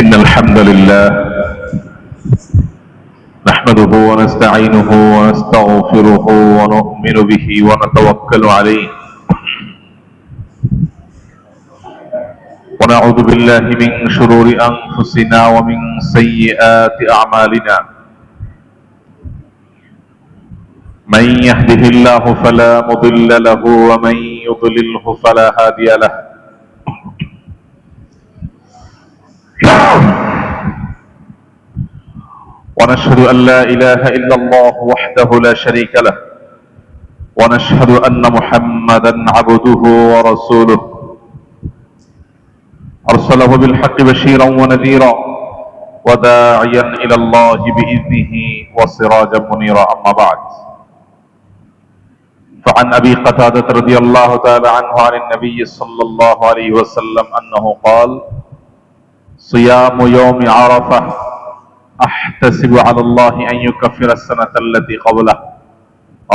إن الحمد لله نحمده ونستعينه ونستغفره ونؤمن به ونتوكل عليه ونعوذ بالله من شرور أنفسنا ومن سيئات أعمالنا من يهده الله فلا مضل له ومن يضلله فلا هادي له ونشهد أن لا إله إلا الله وحده لا شريك له ونشهد أن محمدا عبده ورسوله أرسله بالحق بشيرا ونذيرا وداعيا إلى الله بإذنه وسراجا منيرا أما بعد فعن أبي قتادة رضي الله تعالى عنه عن النبي صلى الله عليه وسلم أنه قال صيام يوم عرفة أحتسب على الله أن يكفر السنة التي قبله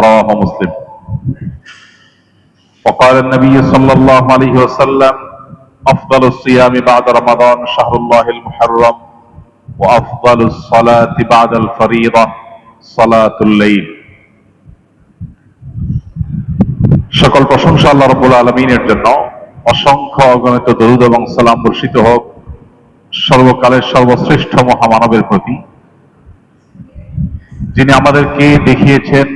رواه مسلم. وقال النبي صلى الله عليه وسلم أفضل الصيام بعد رمضان شهر الله المحرم وأفضل الصلاة بعد الفريضة صلاة الليل. সকল প্রশংসা আল্লাহ রাব্বুল আলামিনের জন্য, অসংখ্য অগণিত দরুদ এবং সালাম বর্ষিত হোক সর্বকালের সর্বশ্রেষ্ঠ মহামানবের প্রতি, যিনি আমাদেরকে দেখিয়েছেন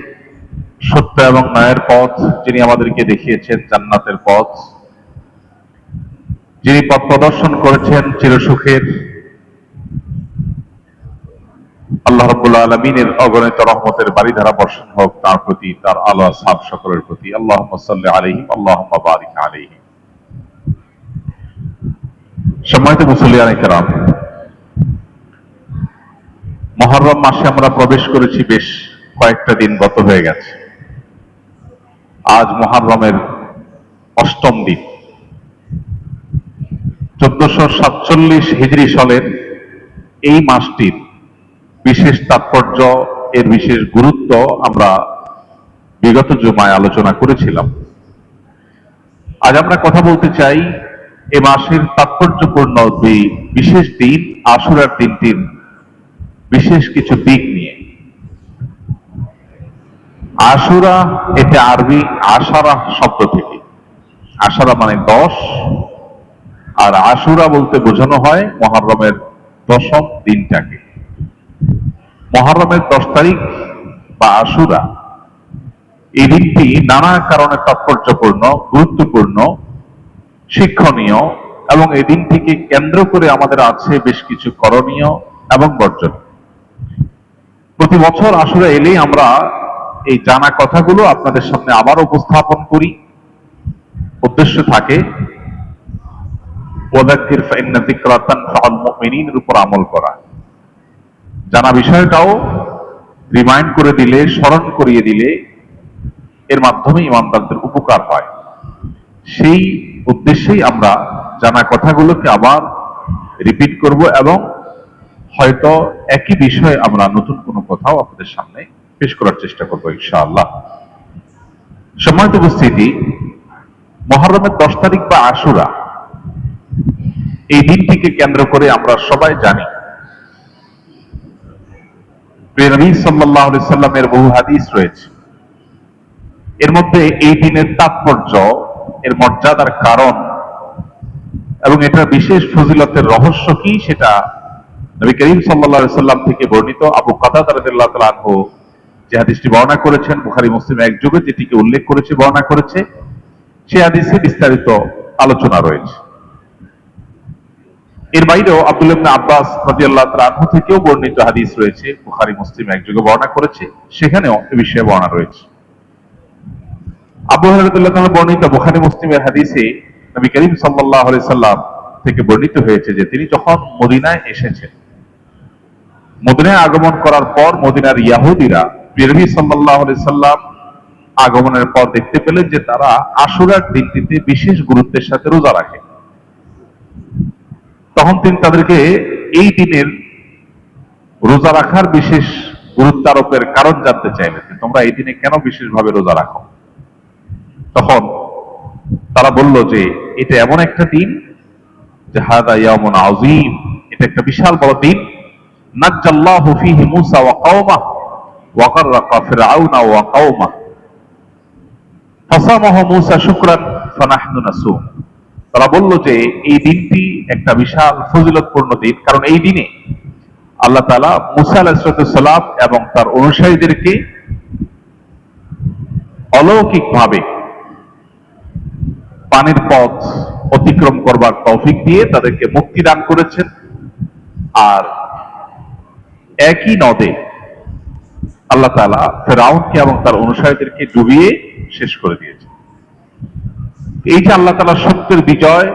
সত্য এবং ন্যায়ের পথ, যিনি আমাদেরকে দেখিয়েছেন জান্নাতের পথ, যিনি পথ প্রদর্শন করেছেন চিরসুখের। আল্লাহ রাব্বুল আলামিনের অগণিত রহমতের বারিধারা বর্ষণ হোক তার প্রতি, তার আলো আসহাব সকলের প্রতি। আল্লাহুম্মা সাল্লি আলাইহিম আল্লাহুম্মা বারিক আলাইহিম। সম্মানিত মুসল্লিয়ানে কেরাম, মুহররম মাসে আমরা প্রবেশ করেছি, বেশ কয়েকটা দিন গত হয়ে গেছে। আজ মুহররমের অষ্টম দিন। 1447 হিজরি সনের এই মাসটির বিশেষ তাৎপর্য, এর বিশেষ গুরুত্ব আমরা বিগত জুমায় আলোচনা করেছিলাম। আজ আমরা কথা বলতে চাই এ মাসের তাৎপর্যপূর্ণ দুই বিশেষ দিন, আশুরার দিনটির বিশেষ কিছু দিক নিয়ে। আশুরা, এটা আরবি আশারা শব্দ থেকে। আশারা মানে 10, আর আশুরা বলতে বোঝানো হয় মুহররমের 10ম দিনটাকে। মুহররমের 10 তারিখ বা আশুরা, এই দিনটি নানা কারণে তাৎপর্যপূর্ণ, গুরুত্বপূর্ণ, শিক্ষণীয়, এবং এই দিনটিকে কেন্দ্র করে আমাদের আছে বেশ কিছু করণীয় এবং বর্জন। প্রতি বছর আশুরা এলেই আমরা এই জানা কথাগুলো আপনাদের সামনে আবার উপস্থাপন করি। উদ্দেশ্য থাকে ওয়াযাক্কির ফাইন্না যিকরা তানফাউল মুমিনিনের উপর আমল করা। জানা বিষয়টাও রিমাইন্ড করে দিলে, স্মরণ করিয়ে দিলে এর মাধ্যমে ইমানদারদের উপকার হয়। সেই উদ্দেশ্যেই আমরা জানা কথাগুলোকে আবার রিপিট করব এবং হয়তো একই বিষয়ে আমরা নতুন কোনো কথাও আপনাদের সামনে পেশ করার চেষ্টা করব ইনশাআল্লাহ। সম্মানিত উপস্থিতি, মুহররমের 10 তারিখ বা আশুরা, এই দিনটিকে কেন্দ্র করে আমরা সবাই জানি প্রিয় নবী সাল্লাল্লাহু আলাইহি সাল্লামের বহু হাদিস রয়েছে। এর মধ্যে এই দিনের তাৎপর্য, এর মর্যাদার কারণ এবং এটার বিশেষ ফজিলতের রহস্য কি, সেটা নবী করিম সাল্লাল্লাহু আলাইহি সাল্লাম থেকে বর্ণিত আবু কাতাদা রাদিয়াল্লাহু তাআলা আনহু যে হাদিসটি বর্ণনা করেছেন, বুখারী মুসলিম একযোগে যেটিকে উল্লেখ করেছে, বর্ণনা করেছে, সেই হাদিসে বিস্তারিত আলোচনা রয়েছে। এর বাইরেও আব্দুল্লাহ ইবনে আব্বাস রাদিয়াল্লাহু তাআলা আনহু থেকেও বর্ণিত হাদিস রয়েছে, বুখারী মুসলিম একযোগে বর্ণনা করেছে, সেখানেও এ বিষয়ে বর্ণনা রয়েছে। আবু হুরায়রা রাদিয়াল্লাহু তাআলা বর্ণিত বুখারী মুসলিমের হাদিসে নবী করিম সাল্লাল্লাহু আলাইহি সাল্লাম থেকে বর্ণিত হয়েছে যে তিনি যখন মদিনায় এসেছেন, মদিনায় আগমন করার পর মদিনার ইহুদিরা নবী সাল্লাল্লাহু আলাইহি সাল্লাম আগমনের পর দেখতে পেলেন যে তারা আশুরার দিনটিতে বিশেষ গুরুত্বের সাথে রোজা রাখে। তখন তিনি তাদেরকে এই দিনের রোজা রাখার বিশেষ গুরুত্ব আরোপের কারণ জানতে চাইলেন, তোমরা এই দিনে কেন বিশেষভাবে রোজা রাখো। তখন তারা বলল যে এটা এমন একটা দিন যে হাদা ইয়াউমুন আযীম, এটা একটা বিশাল বড় দিন। নাজ্জাল্লাহু ফীহি মূসা ওয়া কওমাহ ওয়া গাররাকা ফিরআউনা ওয়া কওমাহ ফাসামাহু মূসা শুকরান ফানাহনু নাসুম। তারা বলল যে এই দিনটি একটা বিশাল ফজিলতপূর্ণ দিন, কারণ এই দিনে আল্লাহ তাআলা মূসা আলাইহিস সালাম এবং তার অনুসারীদেরকে অলৌকিকভাবে পানির পথ অতিক্রম করবার তৌফিক দিয়ে তাদেরকে মুক্তি দান করেছেন, আর একই নদে আল্লাহ তাআলা ফিরআউনকে এবং তার অনুসারীদেরকে ডুবিয়ে শেষ করে দিয়েছেন। এই যে আল্লাহ তাআলা সত্যের বিজয়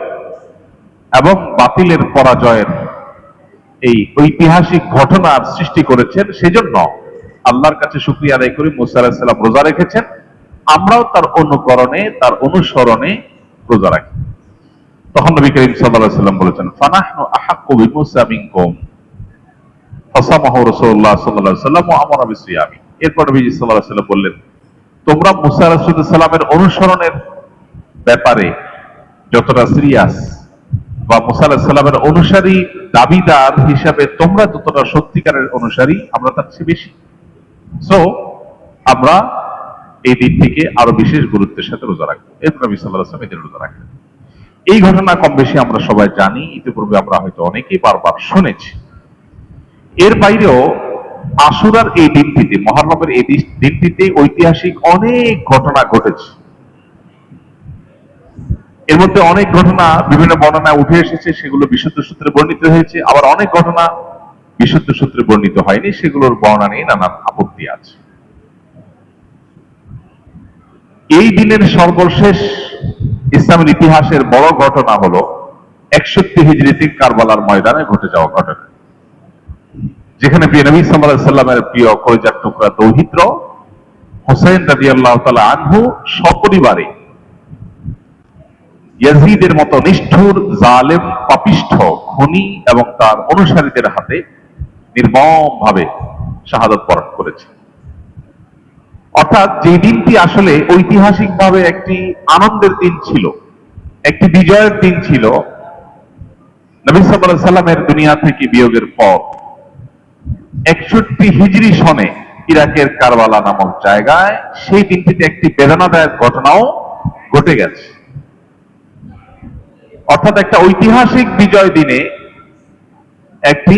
এবং বাতিলের পরাজয়ের এই ঐতিহাসিক ঘটনার সৃষ্টি করেছেন, সেজন্য আল্লাহর কাছে শুকরিয়া আদায় করি মূসা আলাইহিস সালাম রোজা রেখেছেন, আমরাও তার অনুকরণে তার অনুসরণে রোজা রাখি। তখন নবী করিম সাল্লাল্লাহু আলাইহি ওয়াসাল্লাম বলেছেন, ফানাহনু আহাক্কু বিমূসা মিনকুম ফাসামাহু রাসূলুল্লাহ সাল্লাল্লাহু আলাইহি ওয়াসাল্লাম ওয়া আমারা বিসিয়ামি। এরপর নবী সাল্লাল্লাহু আলাইহি ওয়াসাল্লাম বললেন, তোমরা মূসা আলাইহিস সালামের অনুসরণের ব্যাপারে যতটা সিরিয়াস বা মূসা আলাইহিস সালামের অনুসারী দাবিদার হিসাবে তোমরা যতটা সত্যিকারের অনুসারী, আমরা তার চেয়ে বেশি। সো আমরা এই দিনটিকে আরো বিশেষ গুরুত্বের সাথে রোজা রাখবো। এরপর নবী সাল্লাল্লাহু আলাইহি ওয়াসাল্লাম এদের রোজা রাখবেন। এই ঘটনা কম বেশি আমরা সবাই জানি, ইতিপূর্বে আমরা হয়তো অনেকেই বারবার শুনেছি। এর বাইরেও আশুরার এই দিনটিতে, মুহররমের এই দিনটিতে ঐতিহাসিক অনেক ঘটনা ঘটেছে। এর মধ্যে অনেক ঘটনা বিভিন্ন বর্ণনায় উঠে এসেছে, সেগুলো বিশুদ্ধ সূত্রে বর্ণিত হয়েছে, আবার অনেক ঘটনা বিশুদ্ধ সূত্রে বর্ণিত হয়নি, সেগুলোর বর্ণনা নিয়ে নানান আপত্তি আছে। এই দিনের সর্বশেষ ইসলামের ইতিহাসের বড় ঘটনা হলো 61 হিজরিতে কারবালার ময়দানে ঘটে যাওয়া ঘটনা, যেখানে প্রিয় নবী সাল্লাল্লাহু আলাইহি সাল্লামের প্রিয় কলিজার টুকরা দৌহিত্র হুসাইন রাদিয়াল্লাহু তাআলা আনহু সপরিবারে ইয়াজিদের মতো নিষ্ঠুর, জালেম, পাপিষ্ঠ, খুনি এবং তার অনুসারীদের হাতে নির্মমভাবে শাহাদাত বরণ করেছে। অর্থাৎ যে দিনটি আসলে ঐতিহাসিকভাবে একটি আনন্দের দিন ছিল, একটি বিজয়ের দিন ছিল, নবী সাল্লাল্লাহু আলাইহি সাল্লামের দুনিয়া থেকে বিয়োগের পর 61 হিজরি সনে ইরাকের কারবালা নামক জায়গায় সেই দিনটিতে একটি বেদনাদায়ক ঘটনাও ঘটে গেছে। অর্থাৎ একটা ঐতিহাসিক বিজয় দিনে একটি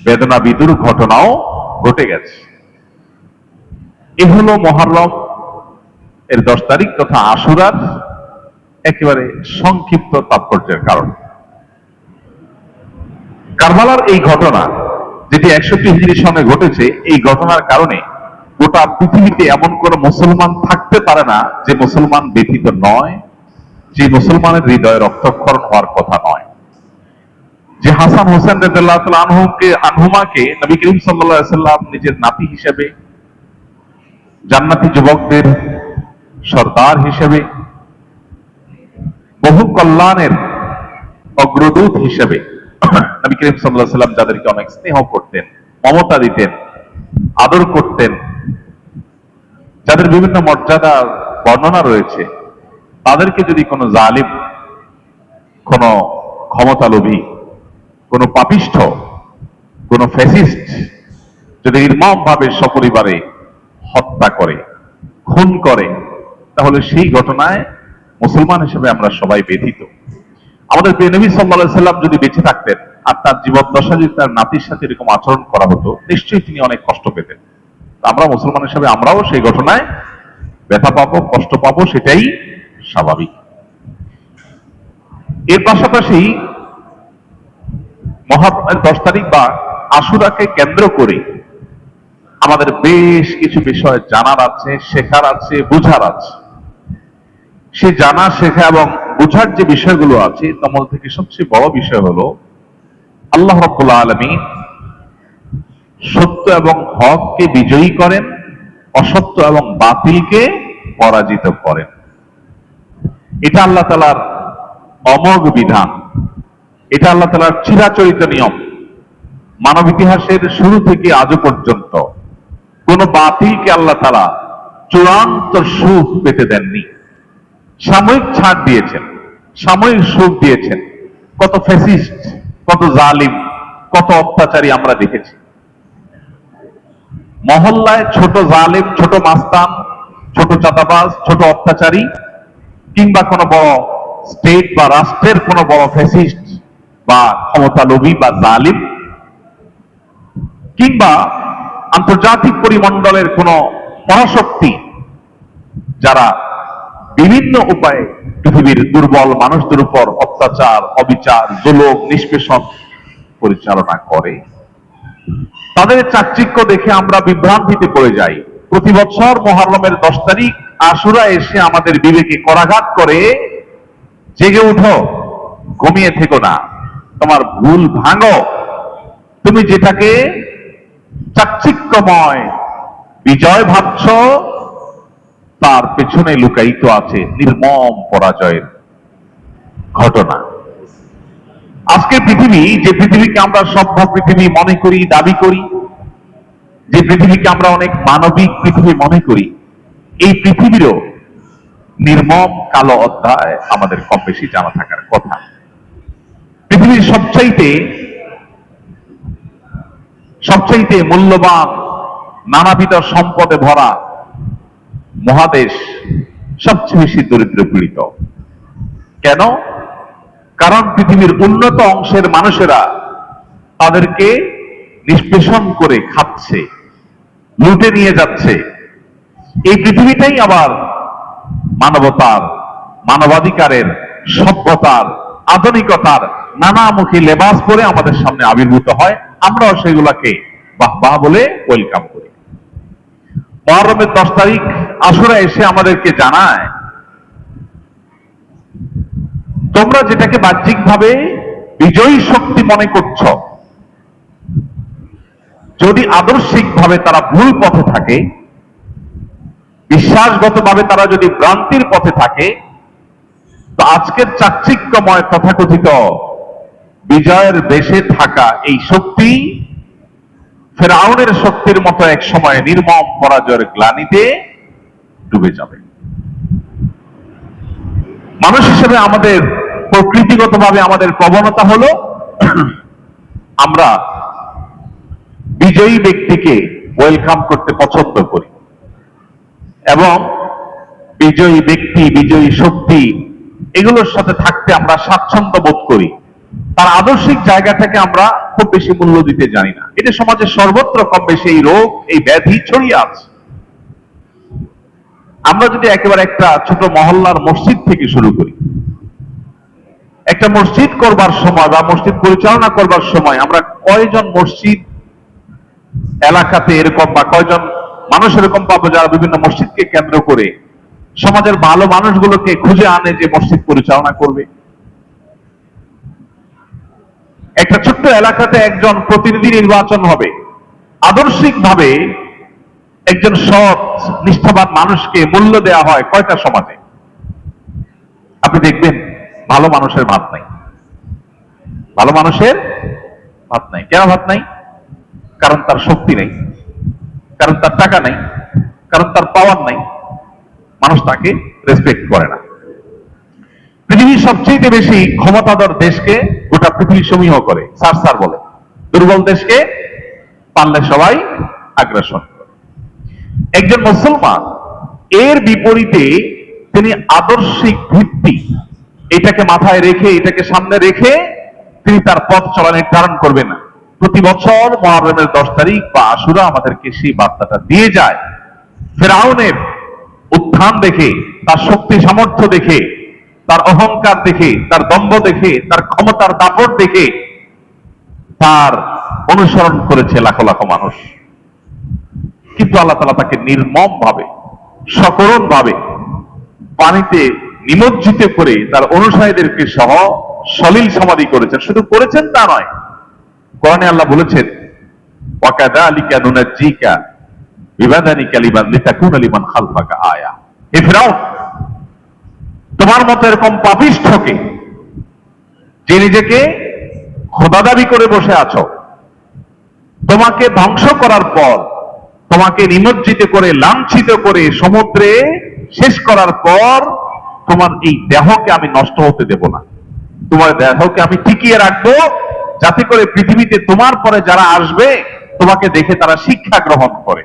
বেদনা বিদুর ঘটনাও ঘটে গেছে। এ হলো মুহররম এর 10 তারিখ তথা আশুরার একেবারে সংক্ষিপ্ত তাৎপর্যের কারণ। কারবালার এই ঘটনা যেটি 61 হিজরি সনে ঘটেছে, এই ঘটনার কারণে গোটা পৃথিবীতে এমন কোন মুসলমান থাকতে পারে না যে মুসলমান ব্যথিত নয়, যে মুসলমানের হৃদয়ে রক্তক্ষরণ হওয়ার কথা নয়। যে হাসান হোসেন রাদিয়াল্লাহু তাআলা আনহুমাকে নবী করিম সাল্লাল্লাহু আলাইহি সাল্লাম নিজের নাতি হিসেবে, জান্নাতি যুবকদের সর্দার হিসেবে, বহু কল্যাণের অগ্রদূত হিসেবে নবী করিম সাল্লাল্লাহু আলাইহি সাল্লাম যাদেরকে অনেক স্নেহ করতেন, মমতা দিতেন, আদর করতেন, যাদের বিভিন্ন মর্যাদার বর্ণনা রয়েছে, তাদেরকে যদি কোনো জালিম, কোনো ক্ষমতালোভী, কোনো পাপিষ্ঠ, কোনো ফ্যাসিস্ট যদি নির্মমভাবে সপরিবারে হত্যা করে, খুন করে, তাহলে সেই ঘটনায় মুসলমান হিসেবে আমরা সবাই ব্যথিত। আমাদের প্রিয় নবী সাল্লাল্লাহু আলাইহি সাল্লাম যদি বেঁচে থাকতেন আর তার জীবদ্দশা যদি তার নাতির সাথে এরকম আচরণ করা হতো, নিশ্চয়ই তিনি অনেক কষ্ট পেতেন। আমরা মুসলমান হিসেবে আমরাও সেই ঘটনায় ব্যথা পাবো, কষ্ট পাবো, সেটাই স্বাভাবিক। এর পাশাপাশি মুহররমের 10 তারিখ বা আশুরাকে কেন্দ্র করে আমাদের বেশ কিছু বিষয় জানার আছে, শেখার আছে, বুঝার আছে। সে জানা, শেখা এবং বুঝার যে বিষয়গুলো আছে তার মধ্যে থেকে সবচেয়ে বড় বিষয় হলো আল্লাহ রাব্বুল আলামিন সত্য এবং হককে বিজয়ী করেন, অসত্য এবং বাতিলকে পরাজিত করেন। এটা আল্লাহ তাআলার অমোঘ বিধান, এটা আল্লাহ তাআলার চিরাচরিত নিয়ম। মানব ইতিহাসের শুরু থেকে আজও পর্যন্ত কোন বাতিলকে আল্লাহ তাআলা চূড়ান্ত সুখ পেতে দেননি। সাময়িক ছাড় দিয়েছেন, সাময়িক সুখ দিয়েছেন। কত ফ্যাসিস্ট, কত জালিম, কত অত্যাচারী আমরা দেখেছি। মহল্লায় ছোট জালেম, ছোট মাস্তান, ছোট চাঁদাবাজ, ছোট অত্যাচারী, কিংবা কোনো বড় স্টেট বা রাষ্ট্রের কোনো বড় ফ্যাসিস্ট বা ক্ষমতালোভী বা জালিম, কিংবা আন্তর্জাতিক পরিমণ্ডলের কোনো পরাশক্তি যারা বিভিন্ন উপায়ে পৃথিবীর দুর্বল মানুষদের উপর অত্যাচার, অবিচার, জুলুম, নিষ্পেষণ পরিচালনা করে, তাদের চাকচিক্য দেখে আমরা বিভ্রান্তিতে পড়ে যাই। প্রতি বছর মুহররমের 10 তারিখ আশুরা এসে আমাদের বিবেকে করাঘাত করে, জেগে উঠো, ঘুমিয়ে থেকো না, তোমার ভুল ভাঙো। তুমি যেটাকে চাকচিক্যময় বিজয় ভাবছ, তার পেছনে লুকায়িত আছে নির্মম পরাজয়ের ঘটনা। আজকের পৃথিবী, যে পৃথিবীকে আমরা সভ্য পৃথিবী মনে করি, দাবি করি, যে পৃথিবীকে আমরা অনেক মানবিক পৃথিবী মনে করি, এই পৃথিবীরও নির্মম কালো অধ্যায় আমাদের কম বেশি জানা থাকার কথা। পৃথিবীর সবচাইতে মূল্যবান নানাবিধ সম্পদে ভরা মহাদেশ সবচেয়ে বেশি দরিদ্র পীড়িত। কেন? কারণ পৃথিবীর উন্নত অংশের মানুষেরা তাদেরকে নিষ্পেষণ করে খাচ্ছে, লুটে নিয়ে যাচ্ছে। এই পৃথিবীটাই আবার মানবতার, মানবাধিকারের, সভ্যতার, আধুনিকতার নানামুখী লেবাস পরে আমাদের সামনে আবির্ভূত হয়। আমরাও সেগুলাকে বাহ বাহ বলে ওয়েলকাম করি। মুহররমের 10 তারিখ আশুরা এসে আমাদেরকে জানায়, তোমরা যেটাকে বাহ্যিকভাবে বিজয়ী শক্তি মনে করছ, যদি আদর্শিকভাবে তারা ভুল পথে থাকে, বিশ্বাসগতভাবে তারা যদি ভ্রান্তির পথে থাকে, তো আজকের চাকচিক্যময় তথাকথিত বিজয়ের বেশে থাকা এই শক্তি ফেরাউনের শক্তির মতো এক সময় নির্মম পরাজয়ের গ্লানিতে ডুবে যাবে। মানুষ হিসেবে আমাদের প্রকৃতিগতভাবে আমাদের প্রবণতা হলো আমরা বিজয়ী ব্যক্তিকে ওয়েলকাম করতে পছন্দ করি এবং বিজয়ী ব্যক্তি, বিজয়ী শক্তি এগুলোর সাথে থাকতে আমরা স্বাচ্ছন্দ্য বোধ করি। তার আদর্শিক জায়গাটাকে আমরা খুব বেশি মূল্য দিতে জানি না। এটা সমাজের সর্বত্র কম বেশি এই রোগ, এই ব্যাধি ছড়িয়ে আছে। আমরা যদি একেবারে একটা ছোট মহল্লার মসজিদ থেকে শুরু করি, একটা মসজিদ করবার সময় বা মসজিদ পরিচালনা করবার সময় আমরা কয়জন মসজিদ এলাকাতে এরকম বা কয়জন মানুষ এরকম পাবো যারা বিভিন্ন মসজিদকে কেন্দ্র করে সমাজের ভালো মানুষগুলোকে খুঁজে আনে যে মসজিদ পরিচালনা করবে। একটা ছোট্ট এলাকাতে একজন প্রতিনিধি নির্বাচন হবে, আদর্শিকভাবে একজন সৎ নিষ্ঠাবান মানুষকে মূল্য দেওয়া হয় কয়টা সমাজে? আপনি দেখবেন ভালো মানুষের ভাত নাই। ভালো মানুষের ভাত নাই। কেন ভাত নাই? কারণ তার শক্তি নেই, কারণ তার টাকা নেই, কারণ তার পাওয়ার নাই। মানুষ তাকে রেসপেক্ট করে না। পৃথিবীর সবচেয়ে বেশি ক্ষমতাধর দেশকে গোটা পৃথিবী সমূহ করে, সার বলে। দুর্বল দেশকে পারলে সবাই আগ্রাসন করে। একজন মুসলমান এর বিপরীতে তিনি আদর্শিক ভিত্তি এটাকে মাথায় রেখে, এটাকে সামনে রেখে তিনি তার পথ চলা নির্ধারণ করবেন না। প্রতি বছর মুহররমের 10 তারিখ বা আশুরা আমাদেরকে সেই বার্তাটা দিয়ে যায়। ফেরাউনের উত্থান দেখে, তার শক্তি সামর্থ্য দেখে, তার অহংকার দেখে, তার দম্ভ দেখে, তার ক্ষমতার দাপট দেখে তার অনুসরণ করেছে লাখো লাখো মানুষ। কিন্তু আল্লাহ তাআলা তাকে নির্মম ভাবে, সকরুণ ভাবে পানিতে নিমজ্জিত করে তার অনুসারীদেরকে সহ সলিল সমাধি করেছেন। শুধু করেছেন তা নয়, কোরআনে আল্লাহ বলেছেন, ওয়াকাযালিকা নুনাজ্জিকা বিবাদানিকা লিতাকুনা লিমান খালফাকা আয়া। হে ফিরআউন, তোমার মতো এরকম পাপিষ্ঠকে, যে নিজেকে খোদা দাবি করে বসে আছো, তোমাকে ধ্বংস করার পর, তোমাকে নিমজ্জিত করে, লাঞ্ছিত করে সমুদ্রে শেষ করার পর তোমার এই দেহকে আমি নষ্ট হতে দেব না। তোমার দেহকে আমি টিকিয়ে রাখবো যাতে করে পৃথিবীতে তোমার পরে যারা আসবে তোমাকে দেখে তারা শিক্ষা গ্রহণ করে।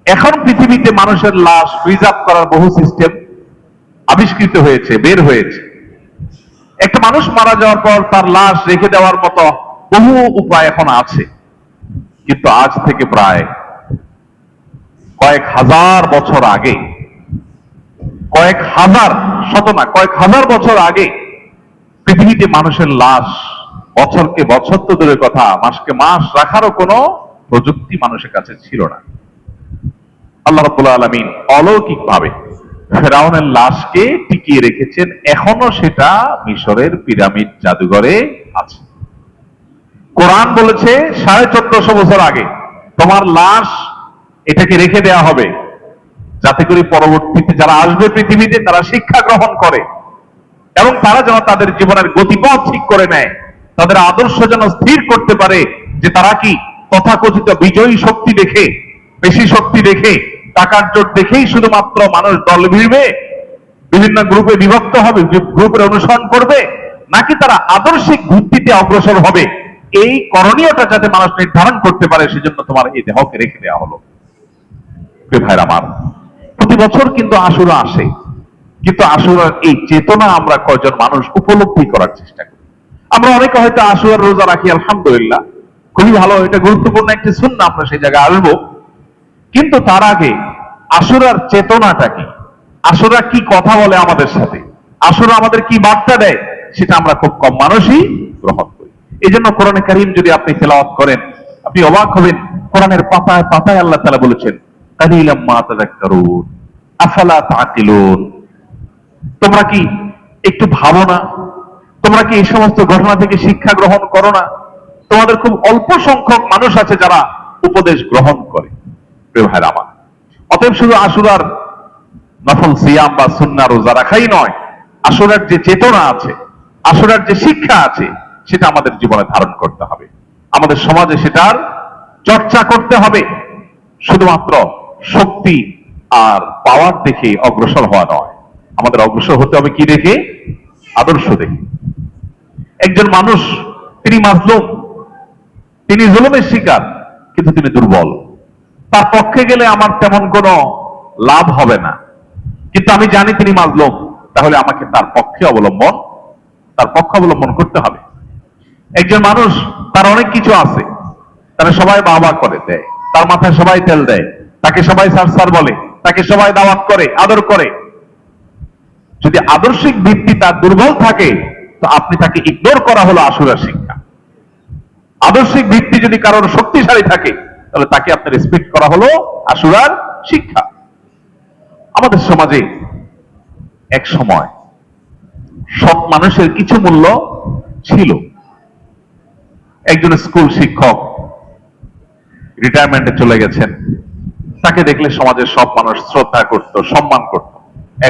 এখন পৃথিবীতে মানুষের লাশ প্রিজার্ভ করার বহু সিস্টেম আবিষ্কৃত হয়েছে, বের হয়েছে। একটা মানুষ মারা যাওয়ার পর তার লাশ রেখে দেওয়ার মতো বহু উপায় এখন আছে, কিন্তু আজ থেকে প্রায় কয়েক হাজার বছর আগে, কয়েক হাজার, শত না কয়েক হাজার বছর আগে পৃথিবীতে মানুষের লাশ বছরকে বছর তো দূরের কথা, মাসকে মাস রাখারও কোনো প্রযুক্তি মানুষের কাছে ছিল না। আল্লাহ রাব্বুল আলামিন অলৌকিক ভাবে ফেরাউনের লাশকে টিকিয়ে রেখেছেন, এখনো সেটা মিশরের পিরামিড জাদুঘরে আছে। কোরআন বলেছে 1450 বছর আগে তোমার লাশ এটাকে রেখে দেয়া হবে, যাতে করে পরবর্তীতে যারা আসবে পৃথিবীতে তারা শিক্ষা গ্রহণ করে এবং তারা যেন তাদের জীবনের গতিপথ ঠিক করে নেয়, তাদের আদর্শ যেন স্থির করতে পারে যে তারা কি তথাকথিত বিজয়ী শক্তি দেখে, পেশি শক্তি দেখে, টাকার জোট দেখেই শুধুমাত্র মানুষ দল ভিড়বে, বিভিন্ন গ্রুপে বিভক্ত হবে, গ্রুপের অনুসরণ করবে, নাকি তারা আদর্শিক ভিত্তিতে অগ্রসর হবে। এই করণীয়টা যাতে মানুষ নির্ধারণ করতে পারে, সেজন্য তোমার এই দেহকে রেখে দেওয়া হলো। ভাইরা আমার, প্রতি বছর কিন্তু আশুরা আসে, কিন্তু আশুরার এই চেতনা আমরা কয়জন মানুষ উপলব্ধি করার চেষ্টা করি। আমরা অনেকে হয়তো আশুরার রোজা রাখি, আলহামদুলিল্লাহ, খুবই ভালো, এটা গুরুত্বপূর্ণ একটি সুন্নাহ, আমরা সেই জায়গায় আসবো। কিন্তু তার আগে আশুরার চেতনাটা কি, আশুরা কি কথা বলে আমাদের সাথে, আশুরা আমাদের কি বার্তা দেয়, সেটা আমরা খুব কম মানুষই গ্রহণ করি। এই জন্য কোরআনে কারীম যদি আপনি তেলাওয়াত করেন, আপনি অবাক হবেন, কোরআনের পাতায় পাতায় আল্লাহ তাআলা বলেছেন কালিলাম মা তাযাক্কারুন আফালা তাআকিলুন, তোমরা কি একটু ভাবো না, তোমরা কি এই সমস্ত ঘটনা থেকে শিক্ষা গ্রহণ করো না? তোমাদের খুব অল্প সংখ্যক মানুষ আছে যারা উপদেশ গ্রহণ করে। প্রিয় ভাইরা আমার, অতএব শুধু আশুরার নফল সিয়াম বা সুন্নাহ রোজা রাখাই নয়, আশুরার যে চেতনা আছে, আশুরার যে শিক্ষা আছে, সেটা আমাদের জীবনে ধারণ করতে হবে, আমাদের সমাজে সেটার চর্চা করতে হবে। শুধুমাত্র শক্তি আর পাওয়ার দেখে অগ্রসর হওয়া নয়, আমাদের অগ্রসর হতে হবে কি দেখে? আদর্শ দেখে। একজন মানুষ, তিনি মাজলুম, তিনি জুলুমের শিকার, কিন্তু তিনি দুর্বল, তার পক্ষে গেলে আমার তেমন কোনো লাভ হবে না, কিন্তু আমি জানি তিনি মাজলুম, তাহলে আমাকে তার পক্ষ অবলম্বন করতে হবে। একজন মানুষ, তার অনেক কিছু আছে, তারা সবাই বাবা করে দেয়, তার মাথায় সবাই তেল দেয়, তাকে সবাই স্যার বলে, তাকে সবাই দাওয়াত করে, আদর করে। যদি আদর্শিক ভিত্তি তার দুর্বল থাকে, তো আপনি তাকে ইগনোর করা হলো আশুরার শিক্ষা। আদর্শিক ভিত্তি যদি কারোর শক্তিশালী থাকে, তাহলে তাকে আপনি রেসপেক্ট করা হলো আশুরার শিক্ষা। আমাদের সমাজে এক সময় সব মানুষের কিছু মূল্য ছিল। একজন স্কুল শিক্ষক রিটায়ারমেন্টে চলে গেছেন, তাকে দেখলে সমাজের সব মানুষ শ্রদ্ধা করত, সম্মান করত।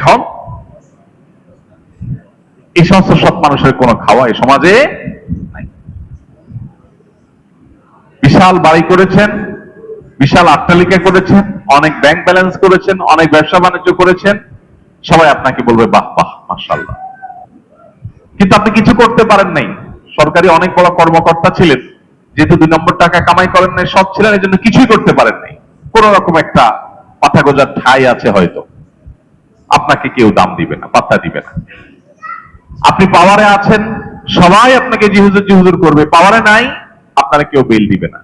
এখন এই সমস্ত সব মানুষের কোন খাওয়া এই সমাজে নাই। বিশাল বাড়ি করেছেন, বিশাল অট্টালিকা করেছেন, অনেক ব্যাংক ব্যালেন্স করেছেন, অনেক ব্যবসা বাণিজ্য করেছেন, সবাই আপনাকে বলবে বাহ বাহ মাশাআল্লাহ, কিন্তু আপনি কিছু করতে পারেন নাই। সরকারি অনেক বড় কর্মকর্তা ছিলেন, যেহেতু 2 নম্বর টাকা কামাই করেন নাই, সব ছিলেন, এই জন্য কিছুই করতে পারেন নাই। কোন রকম একটা পাতা গোজার ঠাই আছে হয়তো, আপনাকে কেউ দাম দিবে না, পাত্তা দিবে না। আপনি পাওয়ারে আছেন, সবাই আপনাকে জি হুজুর করবে, পাওয়ারে নাই, আপনারা কেউ বেল দিবে না।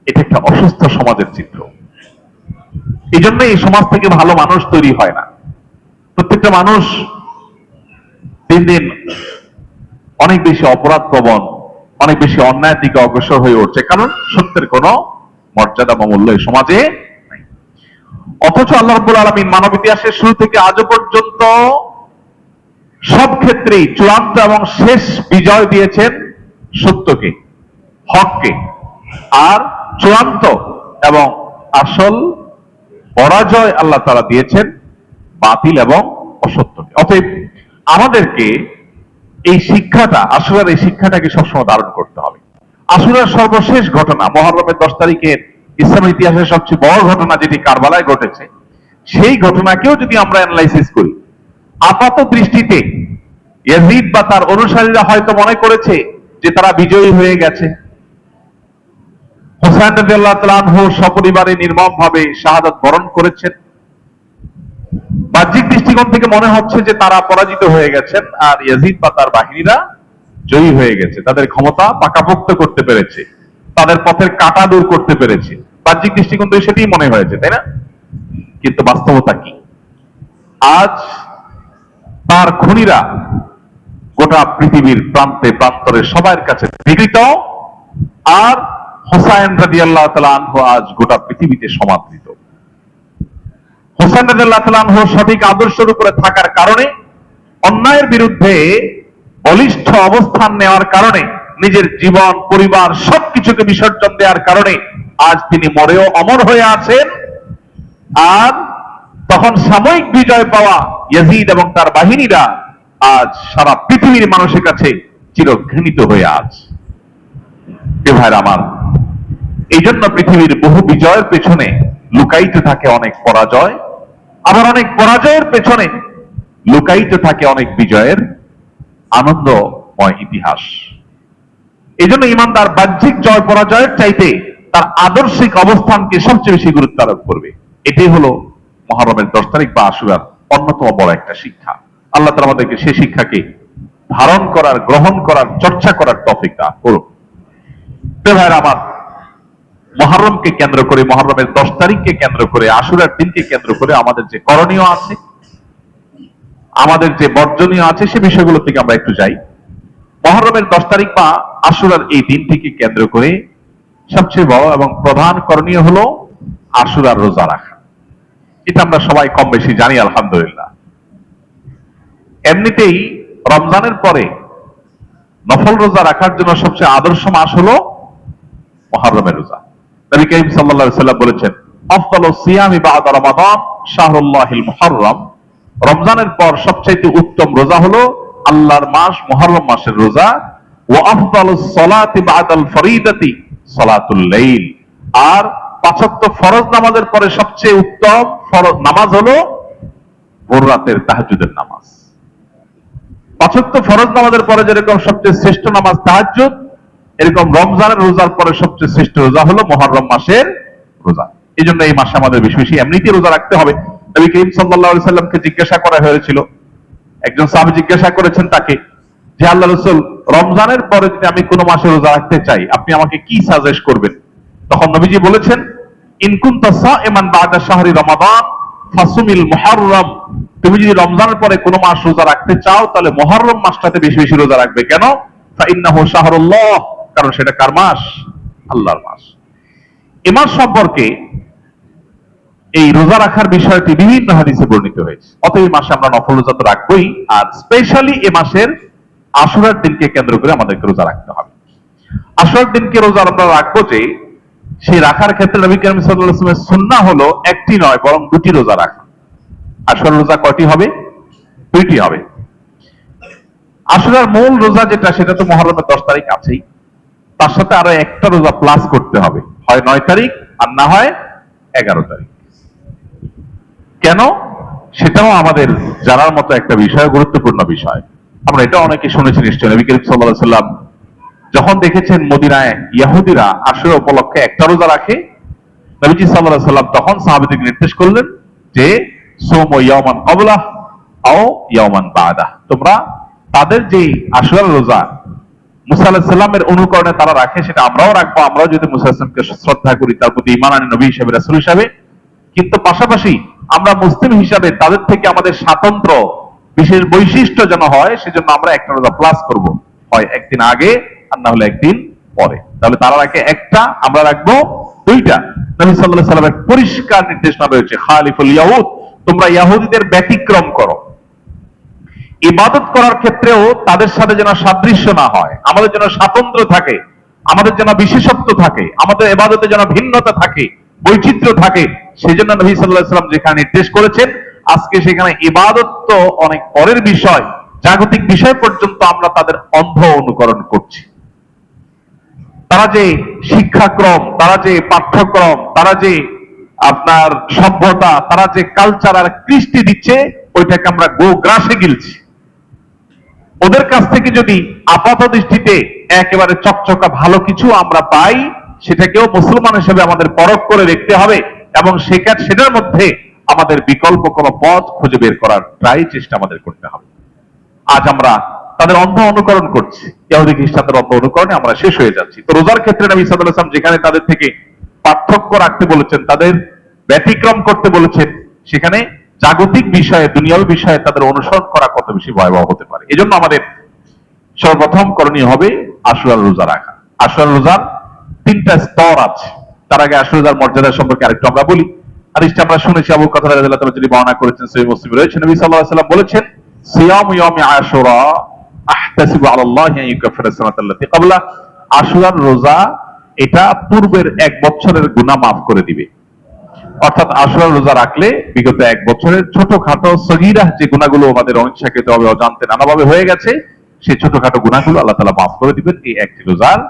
এটা একটা অসুস্থ সমাজের চিত্র। এই জন্য এই সমাজ থেকে ভালো মানুষ তৈরি হয় না। প্রত্যেকটা মানুষ দিন দিন অনেক বেশি অপরাধ প্রবণ, অনেক বেশি অন্যায়ের দিকে অগ্রসর হয়ে উঠছে, কারণ সত্যের কোনো মর্যাদা বা মূল্য এই সমাজে নাই। অথচ আল্লাহ রাব্বুল আলামিন মানব ইতিহাসের শুরু থেকে আজও পর্যন্ত সব ক্ষেত্রেই চূড়ান্ত এবং শেষ বিজয় দিয়েছেন সত্যকে, হককে, আর চূড়ান্ত এবং আসল পরাজয় আল্লাহ তাআলা দিয়েছেন বাতিল এবং অসত্যকে। অতএব আমাদেরকে এই শিক্ষাটা, আশুরার এই শিক্ষাটাকে সবসময় ধারণ করতে হবে। আশুরার সর্বশেষ ঘটনা, মুহররমের 10 তারিখের ইসলামের ইতিহাসের সবচেয়ে বড় ঘটনা যেটি কারবালায় ঘটেছে, সেই ঘটনাকেও যদি আমরা অ্যানালাইসিস করি, আপাত দৃষ্টিতে ইয়াজিদ বা তার অনুসারীরা হয়তো মনে করেছে যে তারা বিজয়ী হয়ে গেছে। হোসেন রাদিয়াল্লাহু তাআলা আনহু সপরিবারে নির্মমভাবে শাহাদাত বরণ করেছেন। বাহ্যিক দৃষ্টিকোণ থেকে মনে হচ্ছে যে তারা পরাজিত হয়ে গেছেন, আর ইয়াজিদ বা তার বাহিনীরা জয়ী হয়ে গেছে, তাদের ক্ষমতা পাকাপোক্ত করতে পেরেছে, তাদের পথের কাঁটা দূর করতে পেরেছে। বাহ্যিক দৃষ্টিকোণ থেকে সেটাই মনে হয়েছে, তাই না? কিন্তু বাস্তবতা কি? আজ তার খুনিরা গোটা পৃথিবীর প্রান্তে প্রান্তরে সবার কাছে বিকৃত, আর হোসাইন রাদিয়াল্লাহু তাআলা আনহু আজ গোটা পৃথিবীতে সমাদৃত। হোসেন রাদিয়াল্লাহু তাআলা আনহু সঠিক আদর্শের উপরে থাকার কারণে, অন্যায়ের বিরুদ্ধে বলিষ্ঠ অবস্থান নেওয়ার কারণে, নিজের জীবন পরিবার সবকিছুকে বিসর্জন দেওয়ার কারণে আজ তিনি মরেও অমর হয়ে আছেন। আর তখন সাময়িক বিজয় পাওয়া ইয়াজিদ এবং তার বাহিনীরা আজ সারা পৃথিবীর মানুষের কাছে চিরঘৃণিত হয়ে আছে। ভাইরা আমার, এই জন্য পৃথিবীর বহু বিজয়ের পেছনে লুকাইতে থাকে অনেক পরাজয়, আবার অনেক পরাজয়ের পেছনে লুকাইতে থাকে অনেক বিজয়ের আনন্দময় ইতিহাস। এই জন্য ইমানদার বাহ্যিক জয় পরাজয়ের চাইতে তার আদর্শিক অবস্থানকে সবচেয়ে বেশি গুরুত্ব আরোপ করবে। এটাই হলো মুহররমের 10 তারিখ বা আশুরার অন্যতম বড় একটা শিক্ষা। আল্লাহ তাআলা আমাদেরকে সেই শিক্ষাকে ধারণ করার, গ্রহণ করার, চর্চা করার তৌফিক দান করুন। ভাইরা আমার, মুহররমকে কেন্দ্র করে, মুহররমের 10 তারিখকে কেন্দ্র করে, আশুরার দিনকে কেন্দ্র করে আমাদের যে করণীয় আছে, আমাদের যে বর্জনীয় আছে, সে বিষয়গুলো থেকে আমরা একটু যাই। মুহররমের 10 তারিখ বা আশুরার এই দিনটিকে কেন্দ্র করে সবচেয়ে বড় এবং প্রধান করণীয় হলো আশুরার রোজা রাখা। এটা আমরা সবাই কম বেশি জানি, আলহামদুলিল্লাহ। এমনিতেই রমজানের পরে নফল রোজা রাখার জন্য সবচেয়ে আদর্শ মাস হলো মুহররমের রোজা। নবী করিম সাল্লাল্লাহু আলাইহি ওয়াসাল্লাম বলেছেন, আফদালুস সিয়ামি বা'দা রমাদান শাহরুল্লাহিল মুহররম। রমজানের পর সবচেয়ে উত্তম রোজা হলো আল্লাহর মাস মুহররম মাসের রোজা। ওয়া আফদালুস সালাতি বা'দাল ফরিদাতি সালাতুল লাইল। আর 5 ওয়াক্ত ফরজ নামাজের পরে সবচেয়ে উত্তম ফরজ নামাজ হলো ভোর রাতের তাহাজ্জুদের নামাজ। 5 ওয়াক্ত ফরজ নামাজের পরে যেরকম সবচেয়ে শ্রেষ্ঠ নামাজ তাহাজ্জুদ, এরকম রমজানের রোজার পরে সবচেয়ে শ্রেষ্ঠ রোজা হলো মুহররম মাসের রোজা। এই জন্য এই মাসে আমাদের বেশি বেশি এমনিতে রোজা রাখতে হবে। নবী করিম সাল্লাল্লাহু আলাইহি সাল্লামকে জিজ্ঞাসা করা হয়েছিল, একজন সাহাবী জিজ্ঞাসা করেছেন তাকে যে, আল্লাহ রাসূল, রমজানের পরে যদি আমি কোনো মাসে রোজা রাখতে চাই, আপনি আমাকে কি সাজেস্ট করবেন? তখন নবীজি বলেছেন, ইন কুনতা সাইমান বা'দা শাহরি রমাদান ফাসুমিল মুহররম। তুমি যদি রমজানের পরে কোনো মাস রোজা রাখতে চাও, তাহলে মুহররম মাসটাতে বেশি বেশি রোজা রাখবে। কেন? ফা ইন্নাহু শাহরুল্লাহ, কারণ সেটা কার মাস? আল্লাহর মাস। এ মাস সম্পর্কে এই রোজা রাখার বিষয়টি বিভিন্ন হাদিসে বর্ণিত হয়েছে। অতএব এই মাসে আমরা নফল রোজা তো রাখবোই, আর স্পেশালি এ মাসের আশুরার দিনকে কেন্দ্র করে আমাদেরকে রোজা রাখতে হবে। আশুরার দিনকে রোজা আমরা রাখবো যে, সেই রাখার ক্ষেত্রে নবী করিম সাল্লাল্লাহু আলাইহি ওয়াসাল্লামের সুন্নাহ হলো একটি নয় বরং 2টি রোজা রাখা। আশুরার রোজা কয়টি হবে? 2টি হবে। আশুরার মূল রোজা যেটা, সেটা তো মুহররমের 10 তারিখ আছেই, তার সাথে আরো একটা রোজা প্লাস করতে হবে, হয় 9 তারিখ আর না হয় 11 তারিখ। কেন? সেটাও আমাদের জানার মতো একটা বিষয়, গুরুত্বপূর্ণ বিষয়। আমরা এটা অনেকে শুনেছি নিশ্চয়। নবী করিম সাল্লাল্লাহু আলাইহি ওয়াসাল্লাম যখন দেখেছেন মদিনায় ইহুদিরা আশুরা উপলক্ষে একটা রোজা রাখে, নবীজি সাল্লাল্লাহু আলাইহি ওয়াসাল্লাম তখন সাহাবীদেরকে নির্দেশ করলেন যে, সুমু ইয়াওমান ক্বাবলা আও ইয়াওমান বা'দা। তোমরা তাদের যে আশুরার রোজা মুসা আলাইহিস সালামের অনুকরণে তারা রাখে, সেটা আমরাও রাখবো। আমরাও যদি মুসা আলাইহিস সালামকে শ্রদ্ধা করি, তার প্রতি ঈমান আনি নবী হিসেবে, রাসূল হিসেবে, কিন্তু পাশাপাশি আমরা মুসলিম হিসাবে তাদের থেকে আমাদের স্বাতন্ত্র বিশেষ বৈশিষ্ট্য যেন হয়, সেজন্য আমরা একটা রোজা প্লাস করব, হয় একদিন আগে আর না হলে একদিন পরে। তাহলে তারা রাখে একটা, আমরা রাখবো 2টা। নবী সাল্লাল্লাহু আলাইহি ওয়াসাল্লামের পরিষ্কার নির্দেশনা রয়েছে, খালিফুল ইয়াহুদ, তোমরা ইহুদিদের ব্যতিক্রম করো। ইবাদত করার ক্ষেত্রেও তাদের সাথে যেন সাদৃশ্য না হয়, আমাদের যেন স্বাতন্ত্র থাকে, আমাদের যেন বিশেষত্ব থাকে, আমাদের ইবাদতে যেন ভিন্নতা থাকে, বৈচিত্র্য থাকে। সেজন্য নবী সাল্লাল্লাহু আলাইহি ওয়াসাল্লাম যেখানে নির্দেশ করেছেন, আজকে সেখানে ইবাদত তো অনেক পরের বিষয়, জাগতিক বিষয় পর্যন্ত আমরা তাদের অন্ধ অনুকরণ করছি। তারা যে শিক্ষাক্রম, তারা যে পাঠ্যক্রম, তারা যে আপনার সভ্যতা, তারা যে কালচার আর কৃষ্টি দিচ্ছে, ওইটাকে আমরা গো গ্রাসে গিলছি। ওদের কাছ থেকে যদি আপাত দৃষ্টিতে একেবারে চকচকা ভালো কিছু আমরা পাই, সেটাকেও মুসলমান হিসেবে আমাদের পরখ করে দেখতে হবে এবং সেটার মধ্যে আমাদের বিকল্প কোনো পথ খুঁজে বের করার চেষ্টা আমাদের করতে হবে। আজ আমরা তাদের অন্ধ অনুকরণ করছি, ইহুদি খ্রিস্টানদের অন্ধ অনুকরণে আমরা শেষ হয়ে যাচ্ছি। তো রোজার ক্ষেত্রে নবী সাল্লাল্লাহু আলাইহি ওয়াসাল্লাম যেখানে তাদের থেকে পার্থক্য রাখতে বলেছেন, তাদের ব্যতিক্রম করতে বলেছেন, সেখানে জাগতিক বিষয়ে, দুনিয়াবী বিষয়ে তাদের অনুসরণ করা কত বেশি ভয়াবহ হতে পারে। এজন্য আমাদের সর্বপ্রথম করণীয় হবে আশুরার রোজা রাখা। আশুরার রোজার 3টা স্তর আছে। তার আগে আশুরার রোজার মর্যাদা সম্পর্কে আরেকটু আমরা বলি। হাদিসটা আমরা শুনেছি, আবু কাতাদা রাদিয়াল্লাহু তাআলা যিনি বর্ণনা করেছেন, সহিহ মুসলিমে রয়েছে, নবী সাল্লাল্লাহু আলাইহি ওয়াসাল্লাম বলেছেন, সিয়ামু ইয়াউমি আশুরা আহতাসিবু আলাল্লাহি আন ইউকাফিরা সানাতাল্লাতী ক্বাবলা। আশুরার রোজা এটা পূর্বের 1 বছরের গুনাহ মাফ করে দিবে। অর্থাৎ আশুরার রোজা রাখলে বিগত 1 বছরের ছোটখাটো সগীরা যে গুনাহগুলো আমাদের অনিচ্ছাকৃতভাবে অজান্তে নানাভাবে হয়ে গেছে, সেই ছোটখাটো গুনাহগুলো আল্লাহ তাআলা মাফ করে দিবেন এই একটি রোজার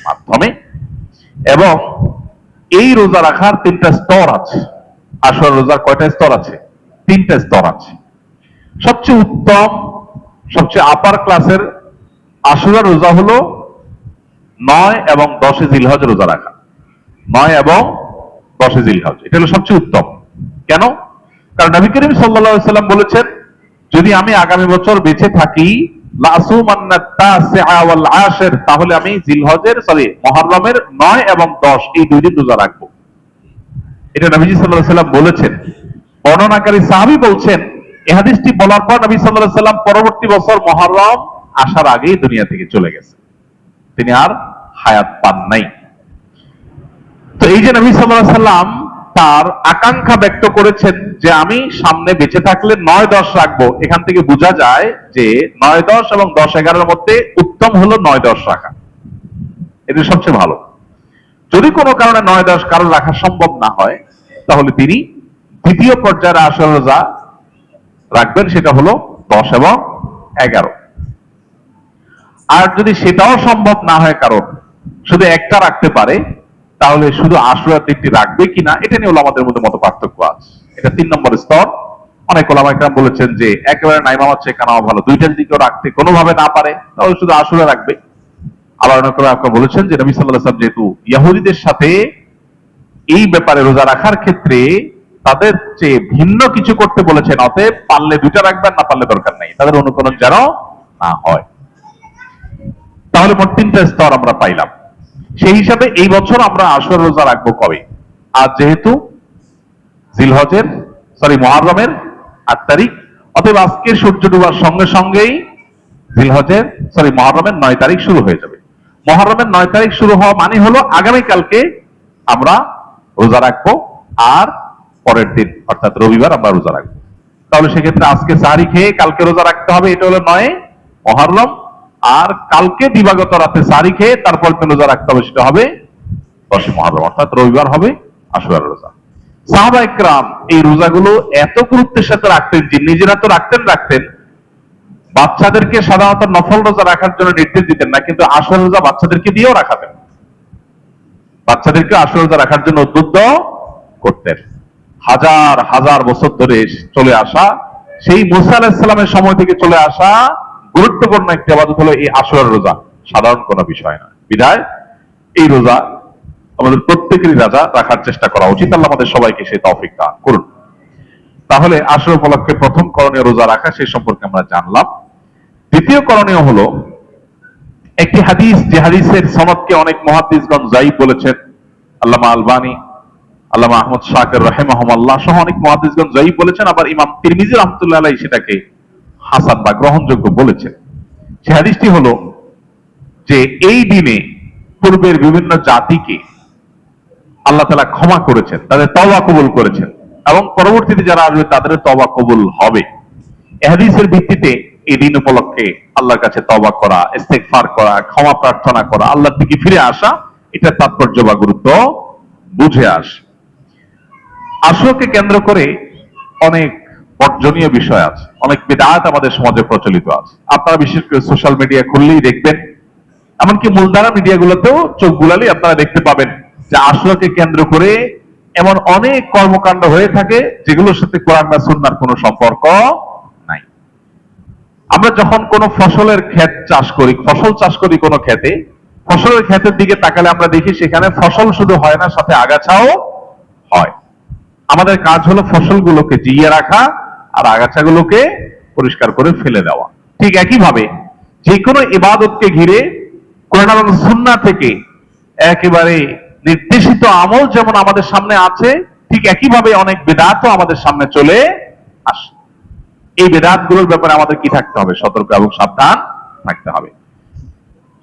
মাধ্যমে। এবং এই রোজা রাখার 3টা স্তর আছে। আশুরার রোজার কয়টা স্তর আছে? 3টা স্তর আছে। সবচেয়ে উত্তম, সবচেয়ে আপার ক্লাসের আশুরার রোজা হলো 9 এবং 10 জিলহজ রোজা রাখা। 9 এবং 10 জিলহজ, এটা হলো সবচেয়ে উত্তম। কেন? কারণ নবী করিম সাল্লাল্লাহু আলাইহি ওয়াসাল্লাম বলেছেন, যদি আমি আগামী বছর বেঁচে থাকি, তাহলে আমি মুহররমের 9 এবং 10 এই 2 দিন রোজা রাখবো। এটা নবীজি সাল্লাল্লাহু আলাইহি ওয়াসাল্লাম বলেছেন। বর্ণনাকারী সাহাবী বলছেন, এই হাদিসটি বলার পর নবী সাল্লাল্লাহু আলাইহি ওয়াসাল্লাম পরবর্তী বছর মুহররম আসার আগেই দুনিয়া থেকে চলে গেছে, তিনি আর হায়াত পান নাই। তো এই যে নবী সাল্লাল্লাহু আলাইহি ওয়াসাল্লাম তার আকাঙ্ক্ষা ব্যক্ত করেছেন যে আমি সামনে বেঁচে থাকলে 9-10 রাখবো, এখান থেকে বোঝা যায় যে 9-10 এবং 10-11 মধ্যে উত্তম হলো 9-10 রাখা, এটা সবচেয়ে ভালো। যদি কোনো কারণে 9-10 কারো রাখা সম্ভব না হয়, তাহলে তিনি দ্বিতীয় পর্যায়ের আশুরা রোজা রাখবেন, সেটা হলো 10 এবং 11। আর যদি সেটাও সম্ভব না হয়, কারণ শুধু একটা রাখতে পারে, তাহলে শুধু আশুরার দিকটি রাখবে কিনা এটা নিয়ে ওলামাদের মধ্যে মত পার্থক্য আছে। এটা 3 নম্বর স্তর। অনেক ওলামা ইকরাম বলেছেন যে একেবারে নাই মামা চেয়ে কানাও ভালো, দুইটার দিকেও রাখতে কোনোভাবে না পারে, তাহলে শুধু আশুরা রাখবে। আবার অনেক ওলামা বলেছেন যে নবী সাল্লাল্লাহু আলাইহি ওয়াসাল্লাম যেহেতু ইহুদিদের সাথে এই ব্যাপারে রোজা রাখার ক্ষেত্রে তাদের চেয়ে ভিন্ন কিছু করতে বলেছেন, অতএব পারলে 2টা রাখবেন, না পারলে দরকার নাই, তাদের অনুকরণ যেন না হয়। তাহলে মোট 3টা স্তর আমরা পাইলাম। সেই হিসাবে এই বছর আমরা আশুরা রোজা রাখবো কবে? আজ যেহেতু মুহররমের 8 তারিখ, অতএব আজকে সূর্য ডুবার সঙ্গে সঙ্গেই মুহররমের 9 তারিখ শুরু হয়ে যাবে। মুহররমের 9 তারিখ শুরু হওয়া মানে হলো আগামীকালকে আমরা রোজা রাখবো, আর পরের দিন অর্থাৎ রবিবার আমরা রোজা রাখবো। তাহলে সেক্ষেত্রে আজকে সাহারি খেয়ে কালকে রোজা রাখতে হবে, এটা হলো 9 মুহররম। আর কালকে দিবাগত রাতে সাহারি খেয়ে তারপর রোজা রাখতে হবে, সেটা হবে 10 মুহররম, অর্থাৎ রবিবার হবে আশুরার রোজা। সাহাবা ইকরাম এই রোজাগুলো এত গুরুত্বের সাথে রাখতেন যে নিজেরা তো রাখতেন, বাচ্চাদেরকে সাধারণত নফল রোজা রাখার জন্য নির্দেশ দিতেন না, কিন্তু আশুরা রোজা বাচ্চাদেরকে দিয়েও রাখাতেন, বাচ্চাদেরকে আশুরা রোজা রাখার জন্য উদ্বুদ্ধ করতেন। হাজার হাজার বছর ধরে চলে আসা, সেই মুসা আলাইহিস সালামের সময় থেকে চলে আসা গুরুত্বপূর্ণ একটি ইবাদত হলো এই আশুরার রোজা, সাধারণ কোনো বিষয় না। বিধায় এই রোজা আমাদের প্রত্যেকেরই রাখার চেষ্টা করা উচিত। আল্লাহ আমাদের সবাইকে সেই তৌফিক দান করুন। তাহলে আশুরা উপলক্ষে প্রথম করণীয় রোজা রাখা, সেই সম্পর্কে আমরা জানলাম। দ্বিতীয় করণীয় হলো একটি হাদিস, যে হাদিসের সনদকে অনেক মুহাদ্দিসগণ যায়িফ বলেছেন। আল্লামা আলবানী, আল্লামা আহমদ শাকির রাহিমাহুল্লাহ সহ অনেক মুহাদ্দিসগণ যায়িফ বলেছেন। আবার ইমাম তিরমিজি রাহমাতুল্লাহ আলাইহি সেটাকে হাসান বা গ্রহণযোগ্য বলেছেন। সে হাদিসটি হলো যে এই দিনে পূর্বের বিভিন্ন জাতিকে আল্লাহ তাআলা ক্ষমা করেছেন, তাদের তওবা কবুল করেছেন, এবং পরবর্তীতে যারা আসবে তাদের তওবা কবুল হবে। এই হাদিসের ভিত্তিতে এই দিন উপলক্ষে আল্লাহর কাছে তওবা করা, ইস্তেগফার করা, ক্ষমা প্রার্থনা করা, আল্লাহর দিকে ফিরে আসা, এটা তাৎপর্য বা গুরুত্ব বুঝে আসে। আশুরাকে কেন্দ্র করে অনেক বর্জনীয় বিষয় আছে, অনেক বিদআত আমাদের সমাজে প্রচলিত আছে। আপনারা বিশেষ করে সোশ্যাল মিডিয়া খুললেই দেখবেন, এমনকি মূলধারা মিডিয়াগুলোতেও চোখ বুলালেই আপনারা দেখতে পাবেন যে আশুরাকে কেন্দ্র করে এমন অনেক কর্মকাণ্ড হয়ে থাকে যেগুলোর সাথে কোরআন বা সুন্নাহর কোনো সম্পর্ক নাই। আমরা যখন কোনো ফসলের ক্ষেত চাষ করি, ফসল চাষ করি কোনো ক্ষেতে, ফসলের ক্ষেতের দিকে তাকালে আমরা দেখি সেখানে ফসল শুধু হয় না, সাথে আগাছাও হয়। আমাদের কাজ হলো ফসলগুলোকে জিইয়ে রাখা আর আগাছাগুলোকে পরিষ্কার করে ফেলে দেওয়া। ঠিক একইভাবে যে কোনো ইবাদতকে ঘিরে কোরআন এবং সুন্নাহ থেকে একেবারে নির্দেশিত আমল যেমন আমাদের সামনে আছে, ঠিক একইভাবে অনেক বিদআতও আমাদের সামনে চলে আসে। এই বিদআতগুলোর ব্যাপারে আমাদের কি থাকতে হবে? সতর্ক এবং সাবধান থাকতে হবে।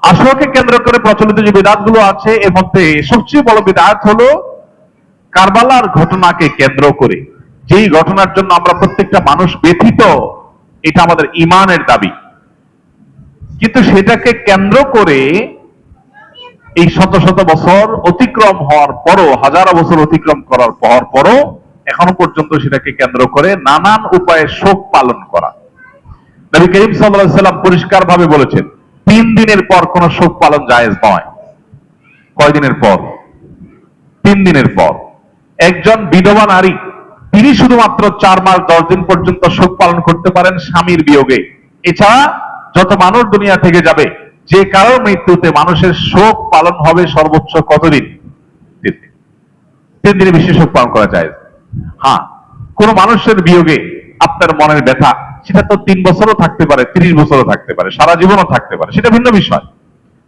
আশুরাকে কেন্দ্র করে প্রচলিত যে বিদআতগুলো আছে, এর মধ্যে সবচেয়ে বড় বিদআত হলো কারবালার ঘটনাকে কেন্দ্র করে, যেই ঘটনার জন্য আমরা প্রত্যেকটা মানুষ ব্যথিত, এটা আমাদের ঈমানের দাবি, কিন্তু সেটাকে কেন্দ্র করে এই শত শত বছর অতিক্রম হওয়ার পরও, হাজারো বছর অতিক্রম করার পরও এখনো পর্যন্ত সেটাকে কেন্দ্র করে নানান উপায়ে শোক পালন করা। নবী করিম সাল্লাল্লাহু আলাইহি সাল্লাম পরিষ্কার ভাবে বলেছেন 3 দিনের পর কোন শোক পালন জায়েজ নয়। কয় দিনের পর? 3 দিনের পর। একজন বিধবা নারী, তিনি শুধুমাত্র 4 মাস 10 দিন পর্যন্ত শোক পালন করতে পারেন স্বামীর বিয়োগে। এছাড়া যত মানুষ দুনিয়া থেকে যাবে, যে কারোর মৃত্যুতে মানুষের শোক পালন হবে সর্বোচ্চ কতদিন? 3 দিন। 3 দিনের বেশি শোক পালন করা যায়। হ্যাঁ, কোন মানুষের বিয়োগে আপনার মনের ব্যথা, সেটা তো 3 বছরও থাকতে পারে, 30 বছরও থাকতে পারে, সারা জীবনও থাকতে পারে, সেটা ভিন্ন বিষয়।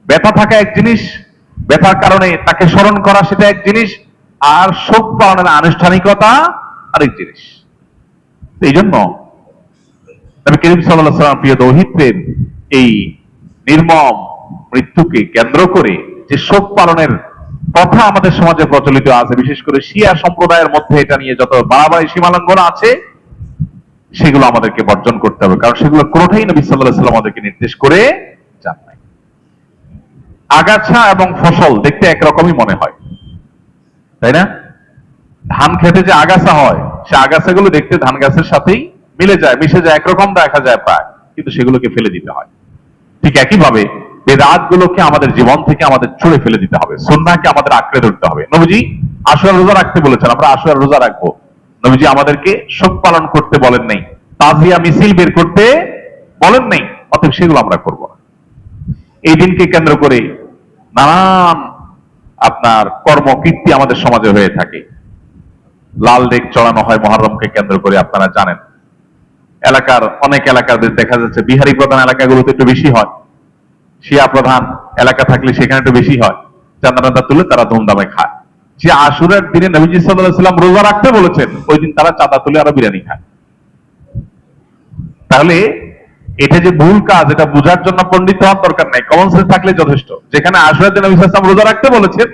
ব্যথা থাকা এক জিনিস, ব্যথার কারণে তাকে স্মরণ করা সেটা এক জিনিস, আর শোক পালনের আনুষ্ঠানিকতা আরেক জিনিস। এই জন্য নবী করিম সাল্লাল্লাহু আলাইহি ওয়াসাল্লাম প্রিয় দৌহিত্রের এই নির্মম মৃত্যুকে কেন্দ্র করে যে শোক পালনের কথা আমাদের সমাজে প্রচলিত আছে, বিশেষ করে শিয়া সম্প্রদায়ের মধ্যে এটা নিয়ে যত বাড়াবাড়ি সীমালঙ্ঘন আছে, সেগুলো আমাদেরকে বর্জন করতে হবে, কারণ সেগুলো কোনোটাই নবী সাল্লাল্লাহু আলাইহি ওয়াসাল্লাম আমাদেরকে নির্দেশ করে যান নাই। আগাছা এবং ফসল দেখতে একরকমই মনে হয়, তাই না? ধান খেতে যে আগাছা হয়, সে আগাছাগুলো দেখতে ধান গাছের সাথেই মিলে যায়, মিশে যায়, একরকম দেখা যায় প্রায়, কিন্তু সেগুলোকে ফেলে দিতে হয়। ঠিক একইভাবে বেদাতগুলোকে আমাদের জীবন থেকে আমাদের ছুঁড়ে ফেলে দিতে হবে, সুন্নাহকে আমাদের আঁকড়ে ধরতে হবে। নবীজি আশুরা রোজা রাখতে বলেছেন, আমরা আশুরা রোজা রাখবো। নবীজি আমাদেরকে শোক পালন করতে বলেন নাই, তাজিয়া মিছিল বের করতে বলেন নাই, অতএব সেগুলো আমরা করব না। এই দিনকে কেন্দ্র করে নানান আপনার কর্মকীর্তি আমাদের সমাজে হয়ে থাকে। লাল ডেক চড়ানো হয় মুহররমকে কেন্দ্র করে, আপনারা জানেন। এলাকার অনেক এলাকাদের দেখা যাচ্ছে বিহারি প্রধান এলাকাগুলোতে একটু বেশি হয়, শিয়া প্রধান এলাকা থাকলে সেখানে একটু বেশি হয়। চাঁদা তুলে তারা ধুমধামে খায়। সে আশুরার দিনে নবীজি সাল্লাল্লাহু আলাইহি ওয়াসাল্লাম রোজা রাখতে বলেছেন, ওই দিন তারা চাঁদা তুলে আরো বিরিয়ানি খায়। তাহলে এটা যে ভুল কাজ, এটা বোঝার জন্য পণ্ডিত হওয়ার দরকার নাই, কমন সেন্স থাকলে যথেষ্ট। যেখানে আশুরার দিনে নবী সাল্লাল্লাহু আলাইহি ওয়াসাল্লাম রোজা রাখতে বলেছেন,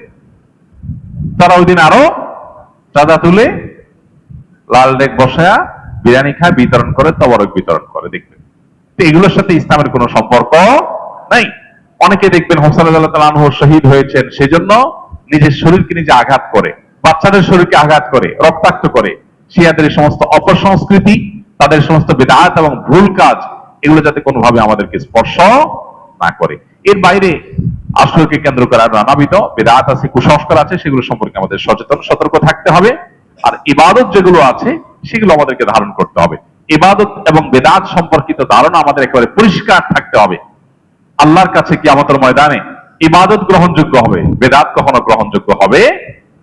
তারা ওই দিন আরো চাঁদা তুলে লাল ডেক বসায়া বিরিয়ানি খায়, বিতরণ করে, তবরক বিতরণ করে। দেখবেন এগুলোর সাথে ইসলামের কোনো সম্পর্ক নাই। অনেকে দেখবেন হোসেন রাদিয়াল্লাহু তাআলা আনহু শহীদ হয়েছেন, সেজন্য নিজের শরীরকে নিজে আঘাত করে, বাচ্চাদের শরীরকে আঘাত করে, রক্তাক্ত করে। শিয়াদের সমস্ত অপসংস্কৃতি, তাদের সমস্ত বিদআত এবং ভুল কাজ, এগুলো যাতে কোনোভাবে আমাদেরকে স্পর্শ না করে। এর বাইরে আশুরাকে কেন্দ্র করে নানাবিধ বিদআত আছে, কুসংস্কার আছে, সেগুলো সম্পর্কে আমাদের সচেতন সতর্ক থাকতে হবে। আর ইবাদত যেগুলো আছে সেগুলো আমাদেরকে ধারণ করতে হবে। ইবাদত এবং বিদআত সম্পর্কিত ধারণা আমাদের একেবারে পরিষ্কার থাকতে হবে। আল্লাহর কাছে কিয়ামতের ময়দানে ইবাদত গ্রহণযোগ্য হবে, বিদআত কখনো গ্রহণযোগ্য হবে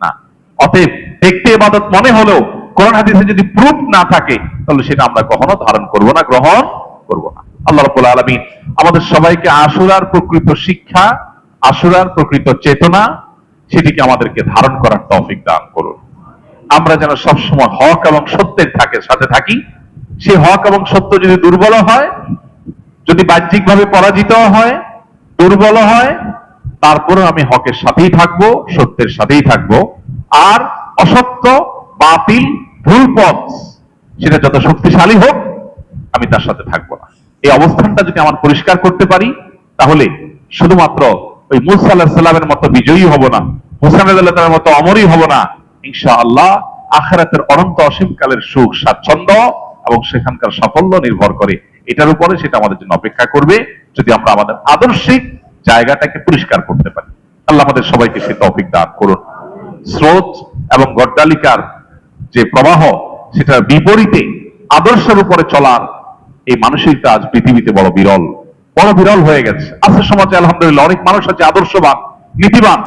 না। অতএব দেখতে ইবাদত মনে হলেও কোরআন হাদিসে যদি প্রুফ না থাকে, তাহলে সেটা আমরা কখনো ধারণ করব না, গ্রহণ করব না। আল্লাহ রাব্বুল আলামিন আমাদের সবাইকে আশুরার প্রকৃত শিক্ষা, আশুরার প্রকৃত চেতনা, সেটিকে আমাদেরকে ধারণ করার তৌফিক দান করুন। আমরা যেন সবসময় হক এবং সত্যের সাথে থাকি। সেই হক এবং সত্য যদি দুর্বল হয়, যদি বাহ্যিকভাবে পরাজিত হয়, দুর্বল হয়, তারপরে আমি হকের সাথেই থাকবো, সত্যের সাথেই থাকবো। আর অসত্য, বাতিল, ভুল পথ, সেটা যত শক্তিশালী হোক, আমি তার সাথে থাকবো না। এই অবস্থানটা যদি আমার পরিষ্কার করতে পারি, তাহলে শুধুমাত্র ওই মূসা আলাইহিস সালামের মতো বিজয়ী হব না, হোসেন রাদিয়াল্লাহু তাআলার মতো অমরই হব না। ইনশাআল্লাহ আখিরাতের অনন্ত অসীমকালের সুখ, স্বাচ্ছন্দ্য এবং সেখানকার সাফল্য নির্ভর করে এটার উপরে। সেটা আমাদের জন্য অপেক্ষা করবে যদি আমরা আমাদের আদর্শিক জায়গাটাকে পরিষ্কার করতে পারি। আল্লাহ আমাদের সবাইকে সে তৌফিক দান করুন। স্রোত এবং গড্ডালিকার যে প্রবাহ, সেটার বিপরীতে আদর্শের উপরে চলার এই মানসিকতা আজ পৃথিবীতে বড় বিরল হয়ে গেছে। আছে সমাজে আলহামদুলিল্লাহ অনেক মানুষ আছে আদর্শবান, নীতিবান,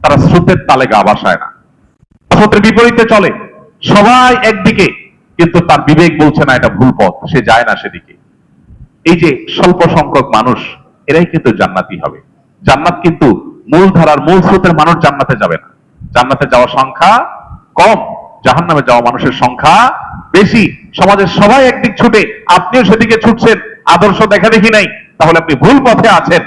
তারা স্রোতের তালে গা ভাসায় না, স্রোতের বিপরীতে চলে, সবাই একদিকে, কিন্তু তার বিবেক বলছে না এটা ভুল পথ, সে যায় না সেদিকে। এই যে স্বল্প সংখ্যক মানুষ, এরাই কিন্তু জান্নাতি হবে। জান্নাত কিন্তু মূল ধারার মূল স্রোতের মানুষ জান্নাতে যাবে না। জান্নাতে যাওয়ার সংখ্যা কম, জাহান্নামে যাওয়া মানুষের সংখ্যা বেশি। সমাজের সবাই একদিক ছুটে, আপনিও সেদিকে ছুটছেন, আদর্শ দেখা দেখি নাই, তাহলে আপনি ভুল পথে আছেন।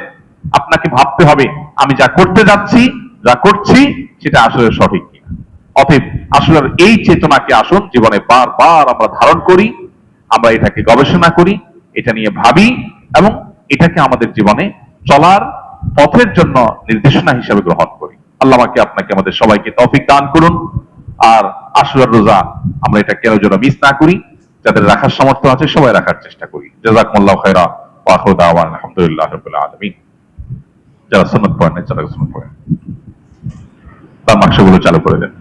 আপনাকে ভাবতে হবে আমি যা করতে যাচ্ছি, যা করছি, সেটা আসলে সঠিক কিনা। অতএব আসলে এই চেতনাকে আসুন জীবনে বারবার আমরা ধারণ করি, আমরা এটাকে গবেষণা করি, এটা নিয়ে ভাবি, এবং এটাকে আমাদের জীবনে চলার পথের জন্য নির্দেশনা হিসেবে গ্রহণ করি। আল্লাহ আমাকে আপনাকে আমাদের সবাইকে তৌফিক দান করুন। আর আশুরার রোজা আমরা এটা কেন যেন মিস না করি, যাদের রাখার সামর্থ্য আছে সবাই রাখার চেষ্টা করি। জাযাকুমুল্লাহু খায়রা ওয়া আখিরু দাওয়ানা আলহামদুলিল্লাহি রাব্বিল আলামিন। যারা সুন্নাত পড়েন, যারা সুন্নাত পড়েন তার মাকসাগুলো চালু করে দেন।